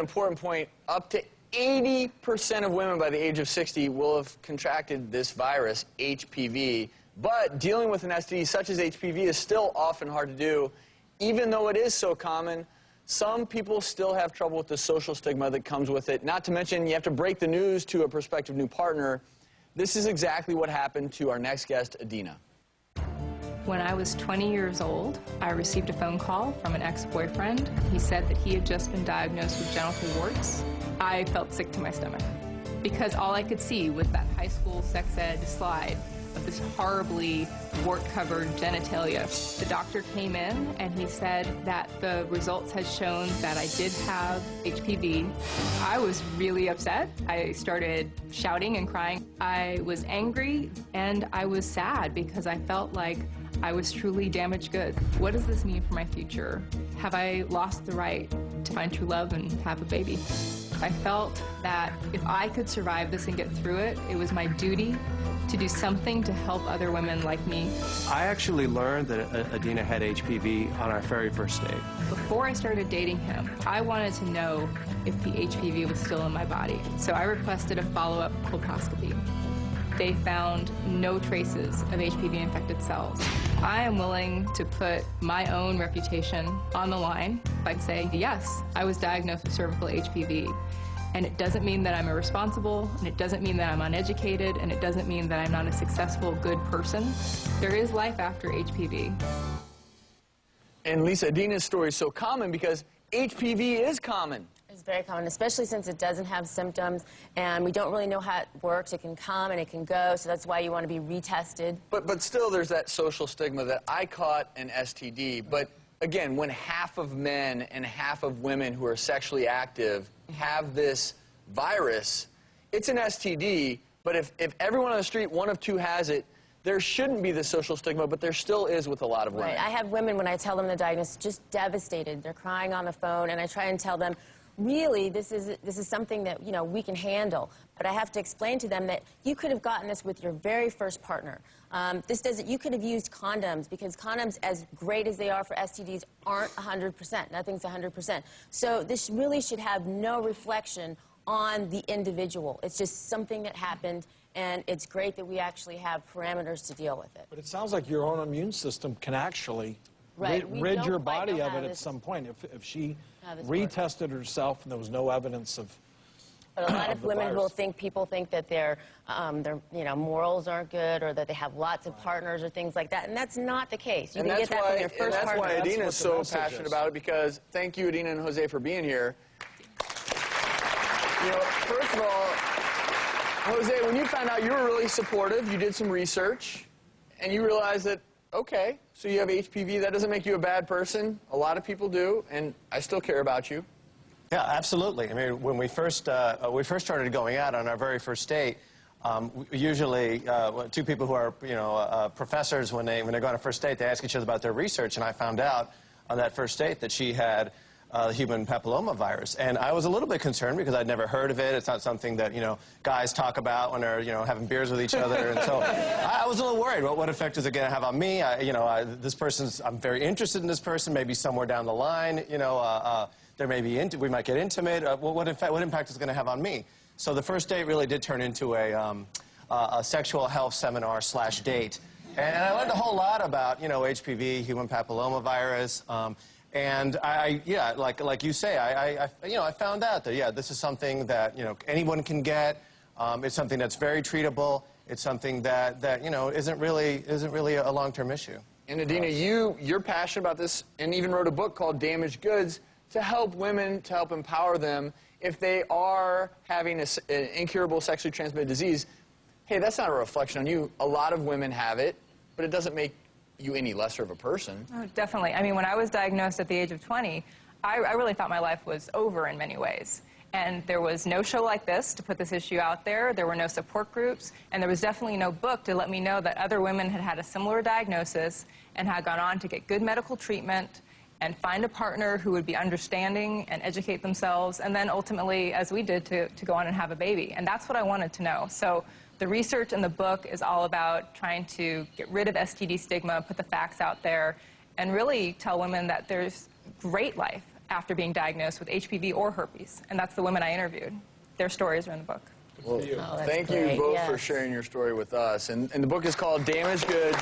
important point. Up to 80% of women by the age of 60 will have contracted this virus, HPV. But dealing with an STD such as HPV is still often hard to do. Even though it is so common, some people still have trouble with the social stigma that comes with it. Not to mention, you have to break the news to a prospective new partner. This is exactly what happened to our next guest, Adina. When I was 20 years old, I received a phone call from an ex-boyfriend. He said that he had just been diagnosed with genital warts. I felt sick to my stomach because all I could see was that high school sex ed slide of this horribly wart-covered genitalia. The doctor came in and he said that the results had shown that I did have HPV. I was really upset. I started shouting and crying. I was angry and I was sad because I felt like I was truly damaged goods. What does this mean for my future? Have I lost the right to find true love and have a baby? I felt that if I could survive this and get through it, it was my duty to do something to help other women like me. I actually learned that Adina had HPV on our very first date. Before I started dating him, I wanted to know if the HPV was still in my body. So I requested a follow-up colposcopy. They found no traces of HPV-infected cells. I am willing to put my own reputation on the line by saying, yes, I was diagnosed with cervical HPV. And it doesn't mean that I'm irresponsible, and it doesn't mean that I'm uneducated, and it doesn't mean that I'm not a successful, good person. There is life after HPV. And Lisa, Adina's story is so common because HPV is common. It's very common, especially since it doesn't have symptoms, and we don't really know how it works. It can come and it can go, so that's why you want to be retested. But still, there's that social stigma that I caught an STD. But again, when half of men and half of women who are sexually active have this virus, it's an STD. But if everyone on the street, one of two has it, there shouldn't be the social stigma, but there still is with a lot of women. Right. I have women, when I tell them the diagnosis, just devastated. They're crying on the phone, and I try and tell them, really, this is something that, you know, we can handle. But I have to explain to them that you could have gotten this with your very first partner. You could have used condoms, because condoms, as great as they are for STDs, aren't 100%. Nothing's 100%. So this really should have no reflection on the individual. It's just something that happened, and it's great that we actually have parameters to deal with it. But it sounds like your own immune system can actually Right. rid your body of it at some point. If she retested herself and there was no evidence of But a lot of women people think that their morals aren't good, or that they have lots of partners or things like that, and that's not the case. You can get that from your first partner. And that's why Adina is so passionate about it, because thank you, Adina and Jose, for being here. You know, first of all, Jose, when you found out, you were really supportive. You did some research, and you realized that, okay, so you have HPV. That doesn't make you a bad person. A lot of people do, and I still care about you. Yeah, absolutely. I mean, when we first started going out on our very first date, usually two people who are, professors, when they go on a first date, they ask each other about their research, and I found out on that first date that she had human papillomavirus. And I was a little bit concerned because I'd never heard of it. It's not something that, guys talk about when they're, having beers with each other. And so I was a little worried. What effect is it going to have on me? I'm very interested in this person, maybe somewhere down the line, we might get intimate. What impact is it going to have on me? So the first date really did turn into a sexual health seminar / date. And I learned a whole lot about, HPV, human papillomavirus. And like you say, I found out that, this is something that, anyone can get. It's something that's very treatable. It's something that isn't really a long-term issue. And Adina, you're passionate about this, and even wrote a book called Damaged Goods to help women, to help empower them if they are having an incurable sexually transmitted disease. Hey, that's not a reflection on you. A lot of women have it, but it doesn't make you any lesser of a person. Oh, definitely. I mean, when I was diagnosed at the age of 20, I really thought my life was over in many ways. And there was no show like this to put this issue out there. There were no support groups, and there was definitely no book to let me know that other women had had a similar diagnosis and had gone on to get good medical treatment and find a partner who would be understanding and educate themselves, and then ultimately, as we did, to go on and have a baby. And that's what I wanted to know. So the research in the book is all about trying to get rid of STD stigma, put the facts out there, and really tell women that there's great life after being diagnosed with HPV or herpes, and that's the women I interviewed. Their stories are in the book. Well, thank you both for sharing your story with us. And the book is called Damaged Goods.